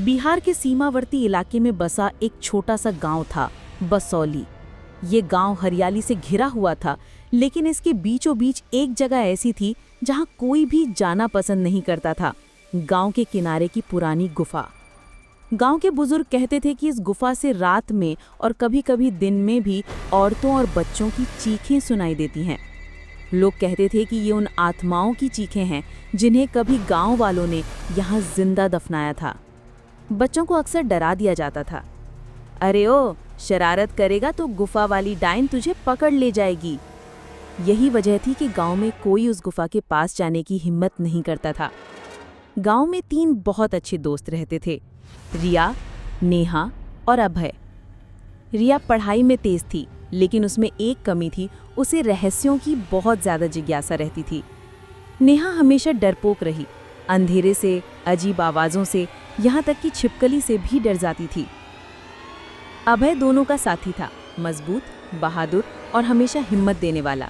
बिहार के सीमावर्ती इलाके में बसा एक छोटा सा गांव था, बसौली। ये गांव हरियाली से घिरा हुआ था, लेकिन इसके बीचों बीच एक जगह ऐसी थी जहां कोई भी जाना पसंद नहीं करता था। गांव के किनारे की पुरानी गुफा। गांव के बुजुर्ग कहते थे कि इस गुफा से रात में और कभी-कभी दिन में भी औरतों और बच्चों की चीखें सुनाई देती हैं। लोग कहते थे कि ये उन आत्माओं की चीखें हैं जिन्हें कभी गांव वालों ने यहाँ जिंदा दफनाया था। बच्चों को अक्सर डरा दिया जाता था। अरे ओ, शरारत करेगा तो गुफा वाली डाइन तुझे पकड़ ले जाएगी। यही वजह थी कि गांव में कोई उस गुफा के पास जाने की हिम्मत नहीं करता था। गांव में 3 बहुत अच्छे दोस्त रहते थे, रिया, नेहा और अभय। रिया पढ़ाई में तेज थी, लेकिन उसमें एक कमी थी, उसे रहस्यों की बहुत ज़्यादा जिज्ञासा रहती थी। नेहा हमेशा डरपोक रही, अंधेरे से, अजीब आवाज़ों से, यहाँ तक कि छिपकली से भी डर जाती थी। अभय दोनों का साथी था, मजबूत, बहादुर और हमेशा हिम्मत देने वाला।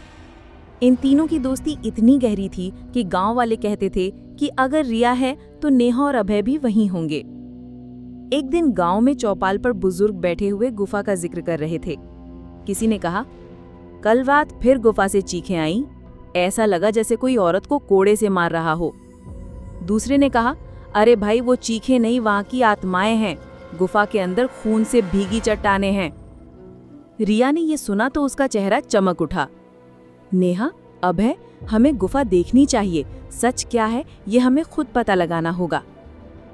इन तीनों की दोस्ती इतनी गहरी थी कि गांव वाले कहते थे कि अगर रिया है तो नेहा और अभय भी वहीं होंगे। एक दिन गांव में चौपाल पर बुजुर्ग बैठे हुए गुफा का जिक्र कर रहे थे। किसी ने कहा, कल रात फिर गुफा से चीखें आईं, ऐसा लगा जैसे कोई औरत को कोड़े से मार रहा हो। दूसरे ने कहा, अरे भाई वो चीखें नहीं, वहां की आत्माएं हैं, गुफा के अंदर खून से भीगी चट्टानें हैं। रिया ने ये सुना तो उसका चेहरा चमक उठा। नेहा, अभय, हमें गुफा देखनी चाहिए, सच क्या है ये हमें खुद पता लगाना होगा।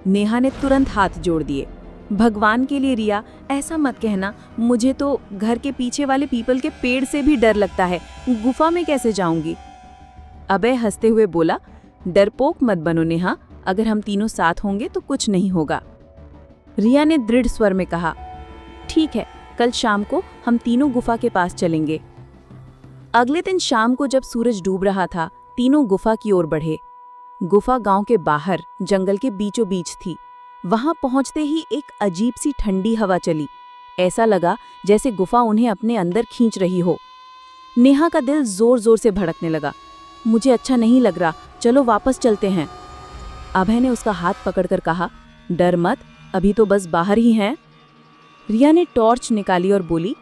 नेहा ने तुरंत हाथ जोड़ दिए। भगवान के लिए रिया, ऐसा मत कहना, मुझे तो घर के पीछे वाले पीपल के पेड़ से भी डर लगता है, गुफा में कैसे जाऊंगी। अभय हंसते हुए बोला, डरपोक मत बनो नेहा, अगर हम तीनों साथ होंगे तो कुछ नहीं होगा। रिया ने दृढ़ स्वर में कहा, ठीक है, कल शाम को हम तीनों गुफा के पास चलेंगे। अगले दिन शाम को जब सूरज डूब रहा था, तीनों गुफा की ओर बढ़े। गुफा गांव के बाहर जंगल के बीचों बीच थी। वहां पहुंचते ही एक अजीब सी ठंडी हवा चली। ऐसा लगा जैसे गुफा उन्हें अपने अंदर खींच रही हो। नेहा का दिल जोर जोर से धड़कने लगा। मुझे अच्छा नहीं लग रहा, चलो वापस चलते हैं। अभय ने उसका हाथ पकड़कर कहा, डर मत, अभी तो बस बाहर ही हैं। रिया ने टॉर्च निकाली और बोली,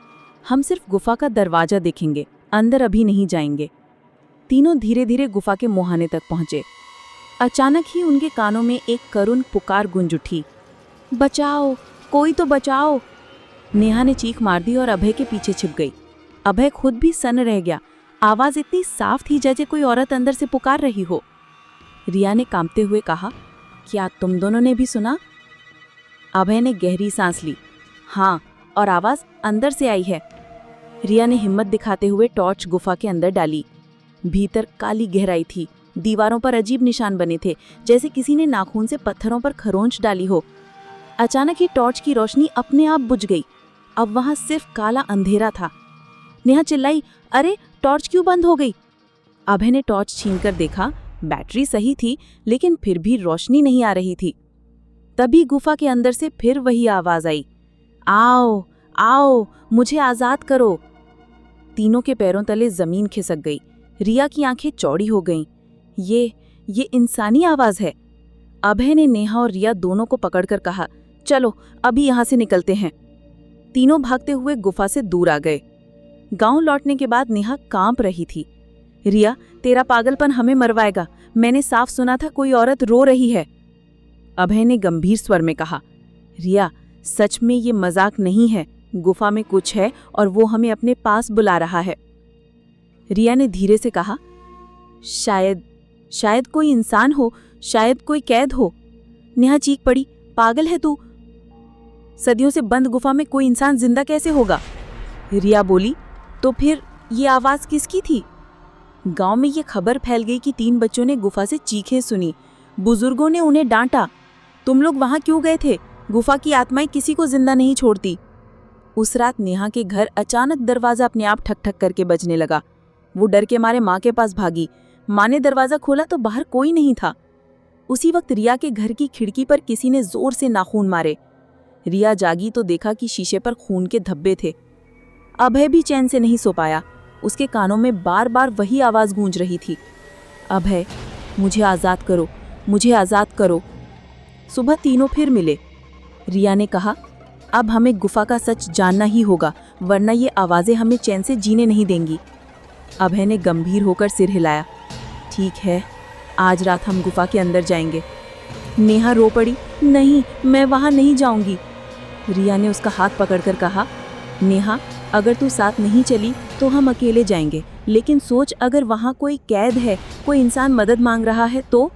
हम सिर्फ गुफा का दरवाजा देखेंगे, अंदर अभी नहीं जाएंगे। तीनों धीरे धीरे गुफा के मुहाने तक पहुंचे। अचानक ही उनके कानों में एक करुण पुकार गूंज उठी, बचाओ, कोई तो बचाओ। नेहा ने चीख मार दी और अभय के पीछे छिप गई। अभय खुद भी सन्न रह गया। आवाज इतनी साफ थी जैसे कोई औरत अंदर से पुकार रही हो। रिया ने कांपते हुए कहा, क्या तुम दोनों ने भी सुना? अभय ने गहरी सांस ली। हाँ, और आवाज अंदर से आई है। रिया ने हिम्मत दिखाते हुए टॉर्च गुफा के अंदर डाली। भीतर काली गहराई थी, दीवारों पर अजीब निशान बने थे, जैसे किसी ने नाखून से पत्थरों पर खरोंच डाली हो। अचानक ही टॉर्च की रोशनी अपने आप बुझ गई। अब वहां सिर्फ काला अंधेरा था। नेहा चिल्लाई, अरे टॉर्च क्यों बंद हो गई? अभय ने टॉर्च छीनकर देखा, बैटरी सही थी, लेकिन फिर भी रोशनी नहीं आ रही थी। तभी गुफा के अंदर से फिर वही आवाज आई, आओ आओ, मुझे आजाद करो। तीनों के पैरों तले जमीन खिसक गई। रिया की आंखें चौड़ी हो गईं। ये इंसानी आवाज है। अभय ने नेहा और रिया दोनों को पकड़कर कहा, चलो अभी यहाँ से निकलते हैं। तीनों भागते हुए गुफा से दूर आ गए। गांव लौटने के बाद नेहा कांप रही थी। रिया, तेरा पागलपन हमें मरवाएगा, मैंने साफ सुना था कोई औरत रो रही है। अभय ने गंभीर स्वर में कहा, रिया, सच में ये मजाक नहीं है, गुफा में कुछ है और वो हमें अपने पास बुला रहा है। रिया ने धीरे से कहा, शायद कोई इंसान हो, शायद कोई कैद हो। नेहा चीख पड़ी, पागल है तू, सदियों से बंद गुफा में कोई इंसान जिंदा कैसे होगा? रिया बोली, तो फिर ये आवाज किसकी थी? गांव में ये खबर फैल गई कि 3 बच्चों ने गुफा से चीखें सुनी। बुजुर्गों ने उन्हें डांटा, तुम लोग वहां क्यों गए थे? गुफा की आत्माएं किसी को जिंदा नहीं छोड़ती। उस रात नेहा के घर अचानक दरवाजा अपने आप ठक ठक करके बजने लगा। वो डर के मारे माँ के पास भागी। माँ ने दरवाजा खोला तो बाहर कोई नहीं था। उसी वक्त रिया के घर की खिड़की पर किसी ने जोर से नाखून मारे। रिया जागी तो देखा कि शीशे पर खून के धब्बे थे। अभय भी चैन से नहीं सो पाया। उसके कानों में बार बार वही आवाज गूंज रही थी, अभय, मुझे आजाद करो, मुझे आजाद करो। सुबह तीनों फिर मिले। रिया ने कहा, अब हमें गुफा का सच जानना ही होगा, वरना ये आवाज़ें हमें चैन से जीने नहीं देंगी। अभय ने गंभीर होकर सिर हिलाया। ठीक है, आज रात हम गुफा के अंदर जाएंगे। नेहा रो पड़ी, नहीं, मैं वहाँ नहीं जाऊंगी। रिया ने उसका हाथ पकड़कर कहा, नेहा, अगर तू साथ नहीं चली तो हम अकेले जाएंगे, लेकिन सोच, अगर वहाँ कोई कैद है, कोई इंसान मदद मांग रहा है तो।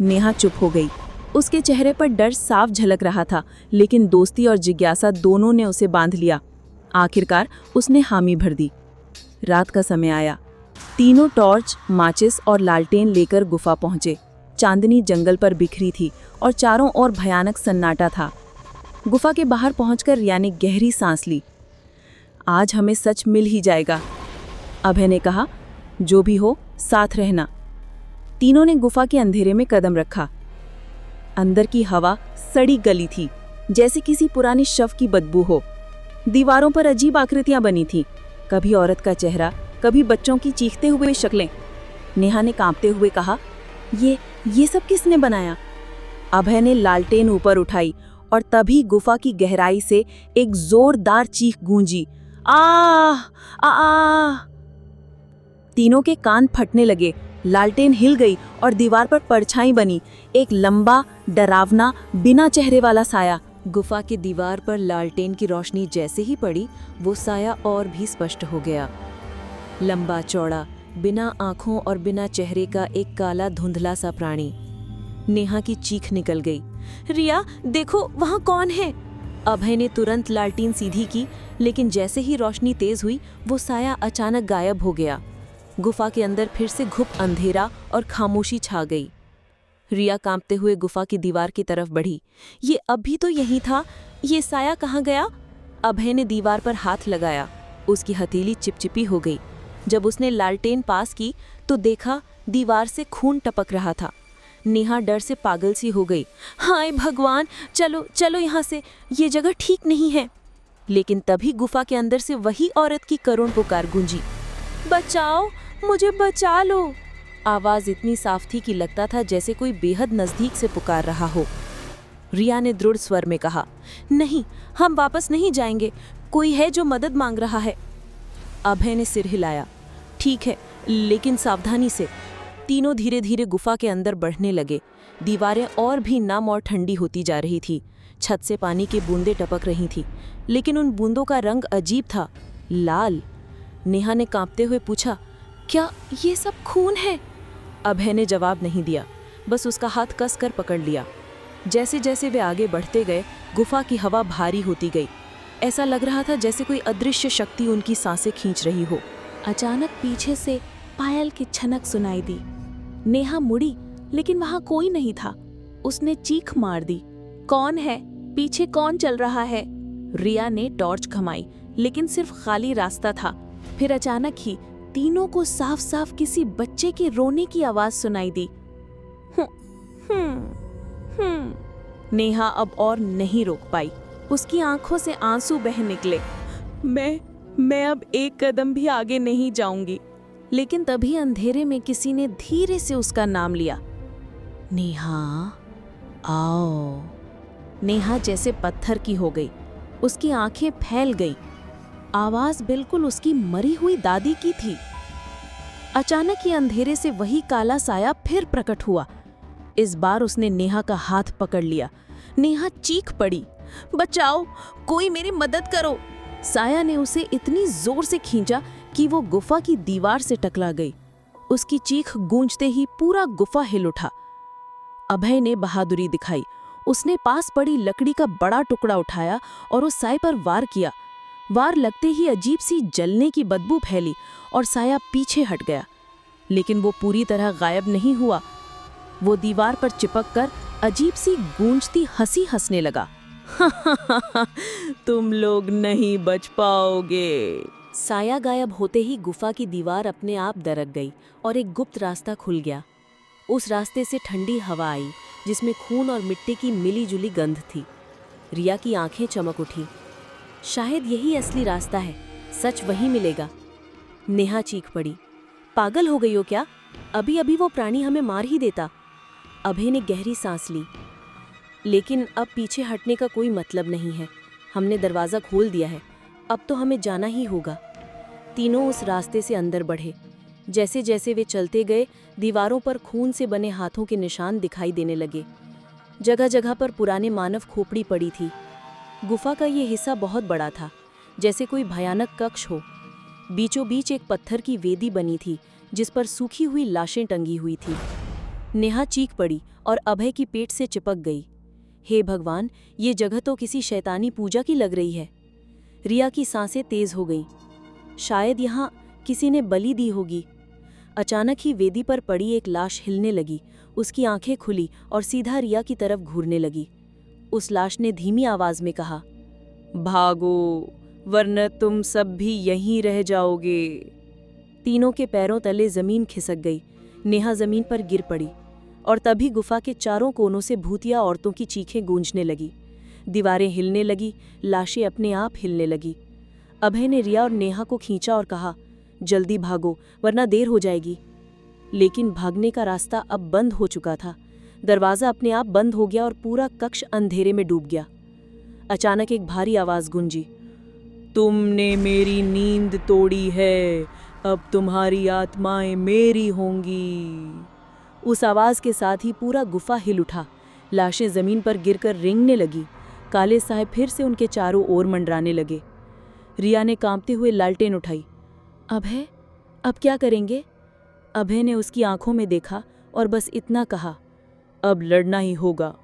नेहा चुप हो गई। उसके चेहरे पर डर साफ झलक रहा था, लेकिन दोस्ती और जिज्ञासा दोनों ने उसे बांध लिया। आखिरकार उसने हामी भर दी। रात का समय आया। तीनों टॉर्च, माचिस और लालटेन लेकर गुफा पहुंचे। चांदनी जंगल पर बिखरी थी और चारों ओर भयानक सन्नाटा था। गुफा के बाहर पहुंचकर रिया ने गहरी सांस ली। आज हमें सच मिल ही जाएगा, अभय ने कहा। जो भी हो, साथ रहना। तीनों ने गुफा के अंधेरे में कदम रखा। अंदर की हवा सड़ी गली थी, जैसे किसी पुरानी शव की बदबू हो। दीवारों पर अजीब आकृतियां बनी थीं, कभी औरत का चेहरा, कभी बच्चों की चीखते हुए शक्लें। नेहा ने कांपते हुए कहा, ये सब किसने बनाया? अभय ने लालटेन ऊपर उठाई और तभी गुफा की गहराई से एक जोरदार चीख गूंजी, आह आ। तीनों के कान फटने लगे। लालटेन हिल गई और दीवार पर परछाई बनी, एक लंबा, डरावना, बिना चेहरे वाला साया। गुफा की दीवार पर लालटेन की रोशनी जैसे ही पड़ी, वो साया और भी स्पष्ट हो गया। लंबा चौड़ा, बिना आंखों और बिना चेहरे का एक काला धुंधला सा प्राणी। नेहा की चीख निकल गई, रिया देखो, वहाँ कौन है? अभय ने तुरंत लालटेन सीधी की, लेकिन जैसे ही रोशनी तेज हुई, वो साया अचानक गायब हो गया। गुफा के अंदर फिर से घुप अंधेरा और खामोशी छा गई। रिया कांपते हुए गुफा की दीवार की तरफ बढ़ी। ये अभी तो यहीं था, ये साया कहाँ गया? अभय ने दीवार पर हाथ लगाया। उसकी हथेली चिपचिपी हो गई। जब उसने लालटेन पास की तो देखा दीवार से खून टपक रहा था। नेहा डर से पागल सी हो गई। हाय भगवान, चलो चलो यहाँ से, ये जगह ठीक नहीं है। लेकिन तभी गुफा के अंदर से वही औरत की करुण पुकार गूंजी, बचाओ, मुझे बचा लो। आवाज इतनी साफ थी कि लगता था जैसे कोई बेहद नजदीक से पुकार रहा हो। रिया ने दृढ़ स्वर में कहा, नहीं, हम वापस नहीं जाएंगे, कोई है जो मदद मांग रहा है। अभय ने सिर हिलाया, ठीक है, लेकिन सावधानी से। तीनों धीरे धीरे गुफा के अंदर बढ़ने लगे। दीवारें और भी नम और ठंडी होती जा रही थी। छत से पानी की बूंदें टपक रही थी, लेकिन उन बूंदों का रंग अजीब था, लाल। नेहा ने कांपते हुए पूछा, क्या ये सब खून है? अभय ने जवाब नहीं दिया, बस उसका हाथ कस कर पकड़ लिया। जैसे जैसे वे आगे बढ़ते गए, गुफा की हवा भारी होती गई। ऐसा लग रहा था जैसे कोई अदृश्य शक्ति उनकी सांसें खींच रही हो। अचानक पीछे से पायल की छनक सुनाई दी। नेहा मुड़ी, लेकिन वहां कोई नहीं था। उसने चीख मार दी, कौन है? पीछे कौन चल रहा है? रिया ने टॉर्च घुमाई, लेकिन सिर्फ खाली रास्ता था। फिर अचानक ही तीनों को साफ साफ किसी बच्चे के रोने की आवाज सुनाई दी। नेहा अब और नहीं रोक पाई। उसकी आंखों से आंसू बह निकले। मैं अब एक कदम भी आगे नहीं जाऊंगी। लेकिन तभी अंधेरे में किसी ने धीरे से उसका नाम लिया, नेहा, आओ। नेहा जैसे पत्थर की हो गई। उसकी आंखें फैल गई। आवाज बिल्कुल उसकी मरी हुई दादी की थी। अचानक ही अंधेरे से वही काला साया फिर प्रकट हुआ। इस बार उसने नेहा का हाथ पकड़ लिया। नेहा चीख पड़ी, बचाओ, कोई मेरी मदद करो। साया ने उसे इतनी जोर से खींचा कि वो गुफा की दीवार से टकरा गई। उसकी चीख गूंजते ही पूरा गुफा हिल उठा। अभय ने बहादुरी दिखाई। उसने पास पड़ी लकड़ी का बड़ा टुकड़ा उठाया और उस साए पर वार किया। वार लगते ही अजीब सी जलने की बदबू फैली और साया पीछे हट गया। लेकिन वो पूरी तरह गायब नहीं हुआ। वो दीवार पर चिपक कर अजीब सी गूंजती हंसी हंसने लगा। तुम लोग नहीं बच पाओगे। साया गायब होते ही गुफा की दीवार अपने आप दरक गई और एक गुप्त रास्ता खुल गया। उस रास्ते से ठंडी हवा आई, जिसमें खून और मिट्टी की मिली-जुली गंध थी। रिया की आंखें चमक उठी। शायद यही असली रास्ता है, सच वही मिलेगा। नेहा चीख पड़ी, पागल हो गई हो क्या? अभी अभी वो प्राणी हमें मार ही देता। अभय ने गहरी सांस ली। लेकिन अब पीछे हटने का कोई मतलब नहीं है। हमने दरवाज़ा खोल दिया है, अब तो हमें जाना ही होगा। तीनों उस रास्ते से अंदर बढ़े। जैसे जैसे वे चलते गए, दीवारों पर खून से बने हाथों के निशान दिखाई देने लगे। जगह जगह पर पुराने मानव खोपड़ी पड़ी थी। गुफा का ये हिस्सा बहुत बड़ा था, जैसे कोई भयानक कक्ष हो। बीचों बीच एक पत्थर की वेदी बनी थी, जिस पर सूखी हुई लाशें टंगी हुई थी। नेहा चीख पड़ी और अभय की पेट से चिपक गई। हे भगवान, ये जगह तो किसी शैतानी पूजा की लग रही है। रिया की सांसें तेज हो गईं। शायद यहाँ किसी ने बलि दी होगी। अचानक ही वेदी पर पड़ी एक लाश हिलने लगी। उसकी आंखें खुली और सीधा रिया की तरफ घूरने लगी। उस लाश ने धीमी आवाज में कहा, भागो, वरना तुम सब भी यहीं रह जाओगे। तीनों के पैरों तले जमीन खिसक गई। नेहा जमीन पर गिर पड़ी और तभी गुफा के चारों कोनों से भूतिया औरतों की चीखें गूंजने लगी। दीवारें हिलने लगी, लाशें अपने आप हिलने लगी। अभय ने रिया और नेहा को खींचा और कहा, जल्दी भागो, वरना देर हो जाएगी। लेकिन भागने का रास्ता अब बंद हो चुका था। दरवाज़ा अपने आप बंद हो गया और पूरा कक्ष अंधेरे में डूब गया। अचानक एक भारी आवाज़ गूंजी, तुमने मेरी नींद तोड़ी है, अब तुम्हारी आत्माएं मेरी होंगी। उस आवाज़ के साथ ही पूरा गुफा हिल उठा। लाशें ज़मीन पर गिरकर रेंगने लगी। काले साहब फिर से उनके चारों ओर मंडराने लगे। रिया ने कांपते हुए लालटेन उठाई। अभय, अब क्या करेंगे? अभय ने उसकी आंखों में देखा और बस इतना कहा, अब लड़ना ही होगा।